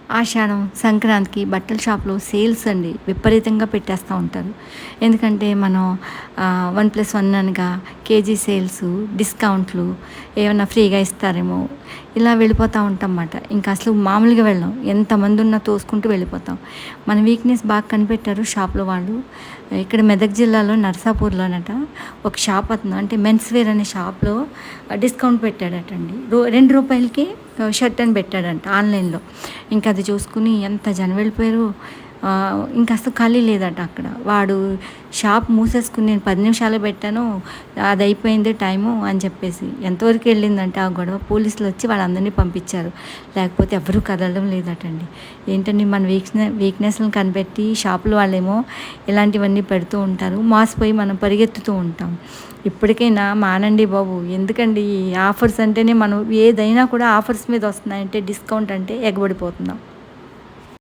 ఆషాఢం, సంక్రాంతికి బట్టల షాప్‌లో సేల్స్ అండి విపరీతంగా పెట్టేస్తా ఉంటారు. ఎందుకంటే మనం 1+1 అనగా కేజీ సేల్సు, డిస్కౌంట్లు ఏమన్నా ఫ్రీగా ఇస్తారేమో ఇలా వెళ్ళిపోతా ఉంటాంమాట. ఇంకా అసలు మామూలుగా వెళ్ళం. ఎంతమందున్నా తోసుకుంటూ వెళ్ళిపోతాం. మన వీక్‌నెస్ బాగా కనిపెట్టారు షాప్‌లో వాళ్ళు. ఇక్కడ మెదక్ జిల్లాలో నరసాపూర్‌లోనట ఒక షాప్ అతను అంటే మెన్స్ వేర్ అనే షాప్‌లో డిస్కౌంట్ పెట్టాడటండి. రూ. 2కి షర్ట్ అని పెట్టాడంట ఆన్‌లైన్‌లో. ఇంకా అది చూసుకుని ఎంత జనం వెళ్ళిపోయారో. ఇంక అసలు ఖాళీ లేదట అక్కడ. వాడు షాప్ మూసేసుకొని నేను 10 నిమిషాలే పెట్టాను. అది అయిపోయింది టైము అని చెప్పేసి. ఎంతవరకు వెళ్ళిందంటే ఆ గొడవ పోలీసులొచ్చి వాళ్ళందరినీ పంపించారు. లేకపోతే ఎవ్వరూ కదలడం లేదటండి. ఏంటండి మన వీక్‌నెస్‌లను కనిపెట్టి షాపుల వాళ్ళేమో ఇలాంటివన్నీ పెడుతూ ఉంటారు. మోసపోయి మనం పరిగెత్తుతూ ఉంటాం. ఇప్పటికైనా మానండి బాబు. ఎందుకండి ఈ ఆఫర్స్ అంటేనే మనం ఏదైనా కూడా ఆఫర్స్ మీద వస్తున్నాయంటే డిస్కౌంట్ అంటే ఎగబడిపోతున్నాం.